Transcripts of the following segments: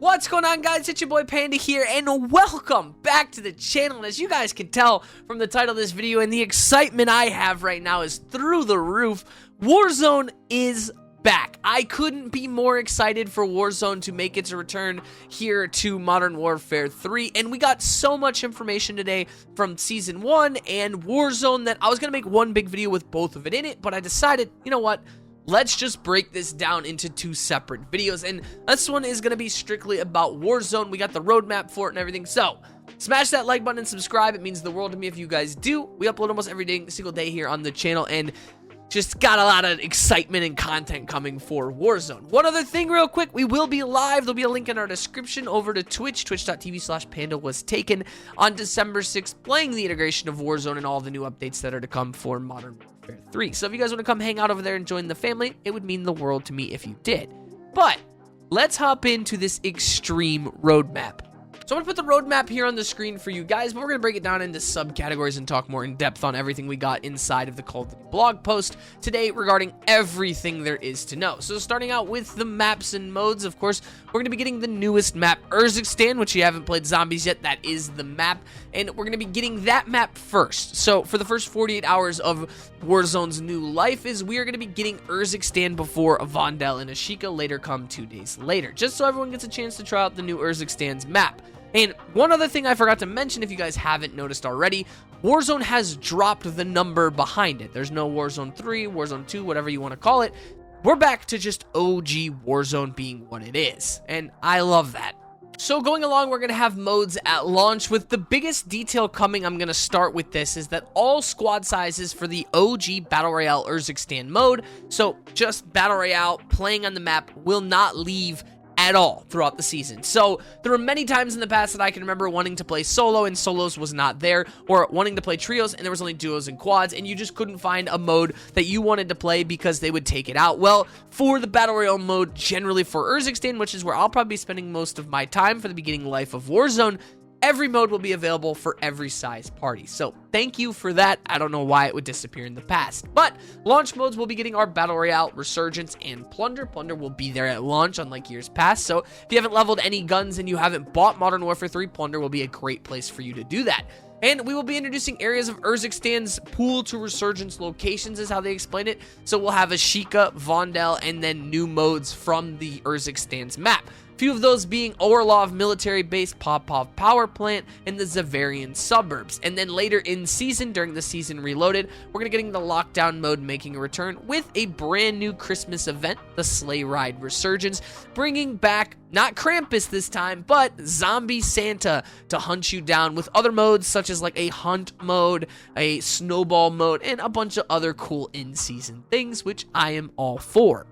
What's going on, guys? It's your boy Panda here, and welcome back to the channel. And as you guys can tell from the title of this video and the excitement I have right now is through the roof, Warzone is back. I couldn't be more excited for Warzone to make its return here to Modern Warfare 3, and we got so much information today from Season 1 and Warzone that I was going to make one big video with both of it in it, but I decided, you know what? Let's just break this down into two separate videos, and this one is going to be strictly about Warzone. We got the roadmap for it and everything, so smash that like button and subscribe. It means the world to me if you guys do. We upload almost every single day here on the channel, and just got a lot of excitement and content coming for Warzone. One other thing real quick, we will be live. There'll be a link in our description over to Twitch, twitch.tv/Panduh was taken on December 6th, playing the integration of Warzone and all the new updates that are to come for Modern Warfare 3. So if you guys want to come hang out over there and join the family, it would mean the world to me if you did. But let's hop into this extreme roadmap. So I'm going to put the roadmap here on the screen for you guys, but we're going to break it down into subcategories and talk more in depth on everything we got inside of the Call of Duty blog post today regarding everything there is to know. So starting out with the maps and modes, of course, we're going to be getting the newest map, Urzikstan, which you haven't played zombies yet. That is the map, and we're going to be getting that map first. So for the first 48 hours of Warzone's new life is we are going to be getting Urzikstan before Vondel and Ashika later come 2 days later, just so everyone gets a chance to try out the new Urzikstan's map. And one other thing I forgot to mention, if you guys haven't noticed already, Warzone has dropped the number behind it. There's no Warzone 3, Warzone 2, whatever you want to call it. We're back to just OG Warzone being what it is, and I love that. So going along, we're going to have modes at launch. With the biggest detail coming, I'm going to start with this, is that all squad sizes for the OG Battle Royale Urzikstan mode, so just Battle Royale playing on the map, will not leave at all throughout the season. So there were many times in the past that I can remember wanting to play solo and solos was not there, or wanting to play trios and there was only duos and quads, and you just couldn't find a mode that you wanted to play because they would take it out. Well, for the Battle Royale mode, generally for Urzikstan, which is where I'll probably be spending most of my time for the beginning life of Warzone, every mode will be available for every size party. So thank you for that. I don't know why it would disappear in the past. But launch modes will be getting our Battle Royale, Resurgence, and Plunder. Plunder will be there at launch, unlike years past. So if you haven't leveled any guns and you haven't bought Modern Warfare 3, Plunder will be a great place for you to do that. And we will be introducing areas of Urzikstan's pool to Resurgence locations, is how they explain it. So we'll have Ashika, Vondel, and then new modes from the Urzikstan's map. Few of those being Orlov military base, Popov power plant, and the Zavarian suburbs. And then later in season, during the season reloaded, we're going to getting the lockdown mode making a return with a brand new Christmas event, the Sleigh Ride Resurgence, bringing back not Krampus this time, but Zombie Santa to hunt you down, with other modes such as like a hunt mode, a snowball mode, and a bunch of other cool in-season things, which I am all for.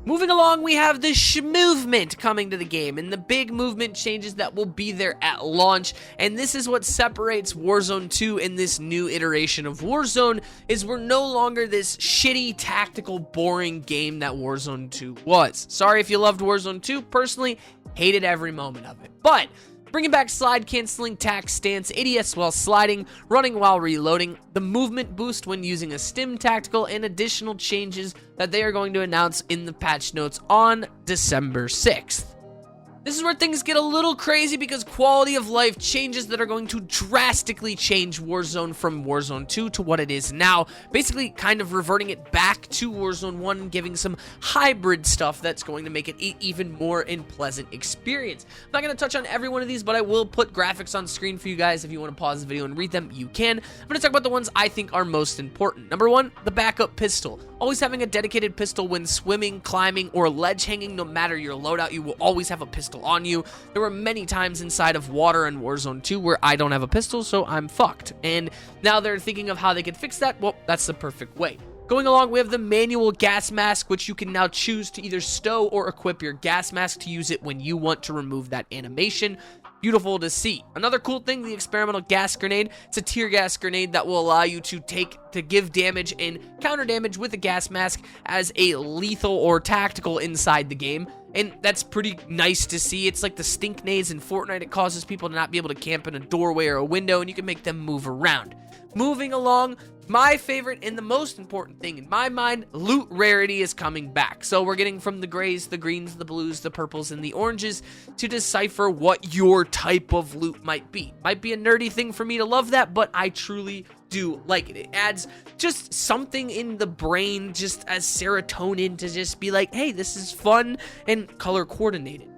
Moving along, we have the movement coming to the game, and the big movement changes that will be there at launch, and this is what separates Warzone 2 and this new iteration of Warzone, is we're no longer this shitty, tactical, boring game that Warzone 2 was. Sorry if you loved Warzone 2, personally, hated every moment of it, but bringing back slide canceling, tack stance, ADS while sliding, running while reloading, the movement boost when using a stim tactical, and additional changes that they are going to announce in the patch notes on December 6th. This is where things get a little crazy because quality of life changes that are going to drastically change Warzone from Warzone 2 to what it is now. Basically, kind of reverting it back to Warzone 1 and giving some hybrid stuff that's going to make it an even more pleasant experience. I'm not going to touch on every one of these, but I will put graphics on screen for you guys. If you want to pause the video and read them, you can. I'm going to talk about the ones I think are most important. Number one, the backup pistol. Always having a dedicated pistol when swimming, climbing, or ledge hanging, no matter your loadout, you will always have a pistol on you. There were many times inside of Water and Warzone 2 where I don't have a pistol, so I'm fucked. And now they're thinking of how they could fix that. Well, that's the perfect way. Going along, we have the manual gas mask, which you can now choose to either stow or equip your gas mask to use it when you want to remove that animation. Beautiful to see. Another cool thing, the experimental gas grenade. It's a tear gas grenade that will allow you to give damage and counter damage with a gas mask as a lethal or tactical inside the game. And that's pretty nice to see. It's like the stink nades in Fortnite. It causes people to not be able to camp in a doorway or a window, and you can make them move around. Moving along, My favorite and the most important thing in my mind, loot rarity is coming back. So we're getting from the grays, the greens, the blues, the purples, and the oranges to decipher what your type of loot might be. Might be a nerdy thing for me to love that, but I truly do like it. It adds just something in the brain, just as serotonin, to just be like, hey, this is fun and color coordinated.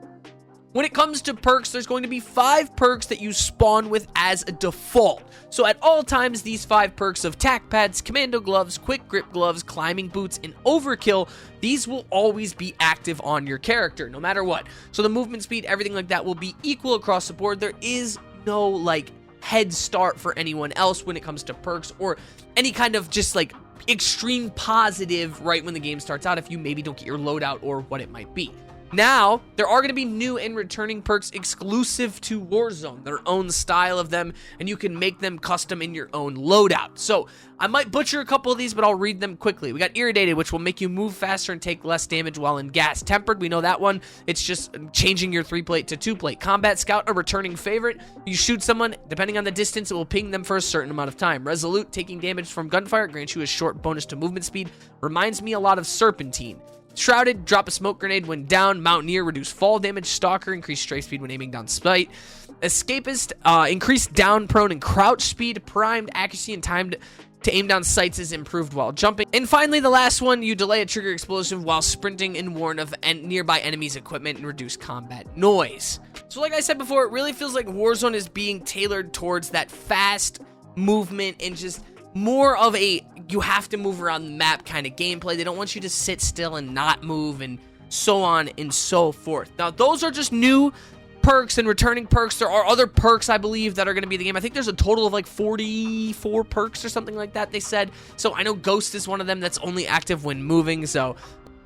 When it comes to perks, there's going to be 5 perks that you spawn with as a default. So at all times, these 5 perks of tack pads, commando gloves, quick grip gloves, climbing boots, and overkill, these will always be active on your character, no matter what. So the movement speed, everything like that will be equal across the board. There is no, like, head start for anyone else when it comes to perks or any kind of just, like, extreme positive right when the game starts out if you maybe don't get your loadout or what it might be. Now, there are going to be new and returning perks exclusive to Warzone, their own style of them, and you can make them custom in your own loadout. So, I might butcher a couple of these, but I'll read them quickly. We got Irritated, which will make you move faster and take less damage while in gas. Tempered, we know that one. It's just changing your 3-plate to 2-plate. Combat Scout, a returning favorite. You shoot someone, depending on the distance, it will ping them for a certain amount of time. Resolute, taking damage from gunfire, grants you a short bonus to movement speed. Reminds me a lot of Serpentine. Shrouded, drop a smoke grenade when down. Mountaineer, reduce fall damage. Stalker, increase strafe speed when aiming down sight. Escapist, increase down, prone, and crouch speed. Primed, accuracy and time to aim down sights is improved while jumping. And finally, the last one, you delay a trigger explosive while sprinting and warn of nearby enemies' equipment and reduce combat noise. So like I said before, it really feels like Warzone is being tailored towards that fast movement and just more of a you have to move around the map kind of gameplay. They don't want you to sit still and not move and so on and so forth. Now, those are just new perks and returning perks. There are other perks, I believe, that are going to be in the game. I think there's a total of like 44 perks or something like that, they said. So I know Ghost is one of them that's only active when moving. So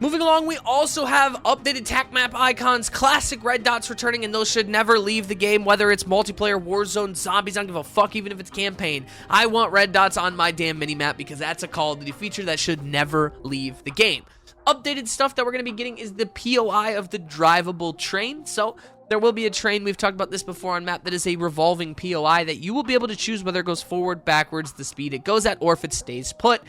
moving along, we also have updated tac map icons, classic red dots returning, and those should never leave the game, whether it's multiplayer, Warzone, zombies, I don't give a fuck, even if it's campaign. I want red dots on my damn minimap because that's a Call of Duty feature that should never leave the game. Updated stuff that we're going to be getting is the POI of the drivable train. So there will be a train, we've talked about this before on map, that is a revolving POI that you will be able to choose whether it goes forward, backwards, the speed it goes at, or if it stays put.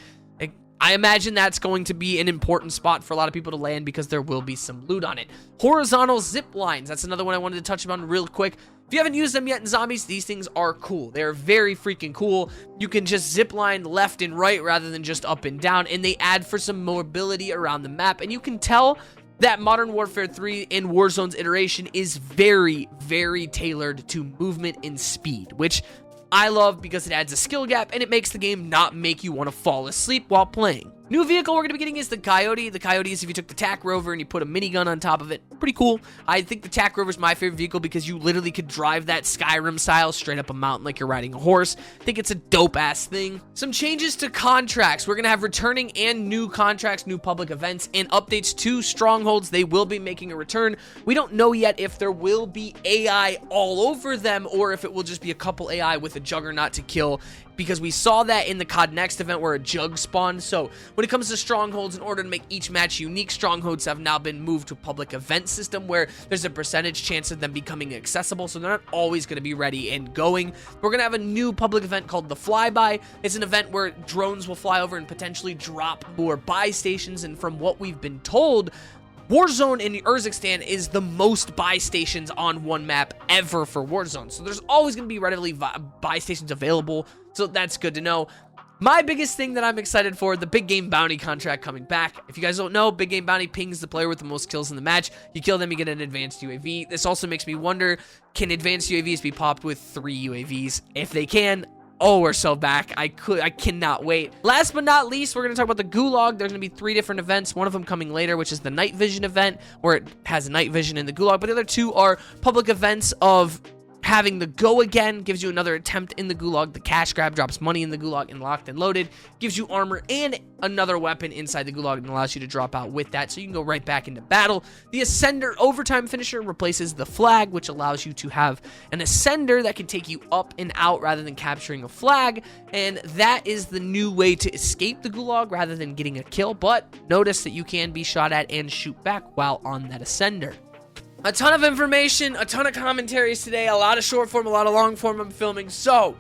I imagine that's going to be an important spot for a lot of people to land because there will be some loot on it. Horizontal zip lines, that's another one I wanted to touch on real quick. If you haven't used them yet in zombies, these things are cool. They're very freaking cool. You can just zip line left and right rather than just up and down, and they add for some mobility around the map, and you can tell that Modern Warfare 3 in Warzone's iteration is very, very tailored to movement and speed, which I love because it adds a skill gap and it makes the game not make you want to fall asleep while playing. New vehicle we're going to be getting is the Coyote. The Coyote is if you took the TAC Rover and you put a minigun on top of it. Pretty cool. I think the TAC Rover is my favorite vehicle because you literally could drive that Skyrim style straight up a mountain like you're riding a horse. I think it's a dope-ass thing. Some changes to contracts. We're going to have returning and new contracts, new public events, and updates to Strongholds. They will be making a return. We don't know yet if there will be AI all over them or if it will just be a couple AI with a Juggernaut to kill, because we saw that in the COD Next event where a Jug spawned. So when it comes to Strongholds, in order to make each match unique, Strongholds have now been moved to a public event system where there's a percentage chance of them becoming accessible, so they're not always going to be ready and going. We're going to have a new public event called the Flyby. It's an event where drones will fly over and potentially drop more buy stations, and from what we've been told, Warzone in Urzikstan is the most buy stations on one map ever for Warzone. So there's always going to be readily buy stations available. So that's good to know. My biggest thing that I'm excited for, the Big Game Bounty contract coming back. If you guys don't know, Big Game Bounty pings the player with the most kills in the match. You kill them, you get an advanced UAV. This also makes me wonder, can advanced UAVs be popped with 3 UAVs? If they can, oh, we're so back. I cannot wait. Last but not least, we're going to talk about the Gulag. There's going to be 3 different events. One of them coming later, which is the Night Vision event, where it has night vision in the Gulag. But the other 2 are public events of having the Go Again, gives you another attempt in the Gulag. The Cash Grab drops money in the Gulag and Locked and Loaded, gives you armor and another weapon inside the Gulag and allows you to drop out with that, so you can go right back into battle. The Ascender Overtime Finisher replaces the Flag, which allows you to have an Ascender that can take you up and out rather than capturing a flag, and that is the new way to escape the Gulag rather than getting a kill, but notice that you can be shot at and shoot back while on that Ascender. A ton of information, a ton of commentaries today, a lot of short form, a lot of long form I'm filming, so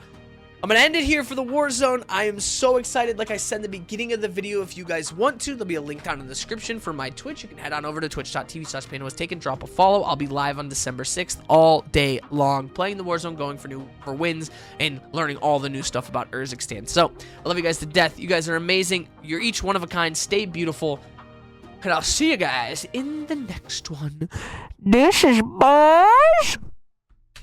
I'm gonna end it here for the Warzone. I am so excited. Like I said in the beginning of the video, if you guys want to, there'll be a link down in the description for my Twitch. You can head on over to twitch.tv/PanduhWasTaken, drop a follow. I'll be live on December 6th all day long, playing the Warzone, going for wins, and learning all the new stuff about Urzikstan. So, I love you guys to death. You guys are amazing. You're each one of a kind. Stay beautiful. And I'll see you guys in the next one. This is Buzz.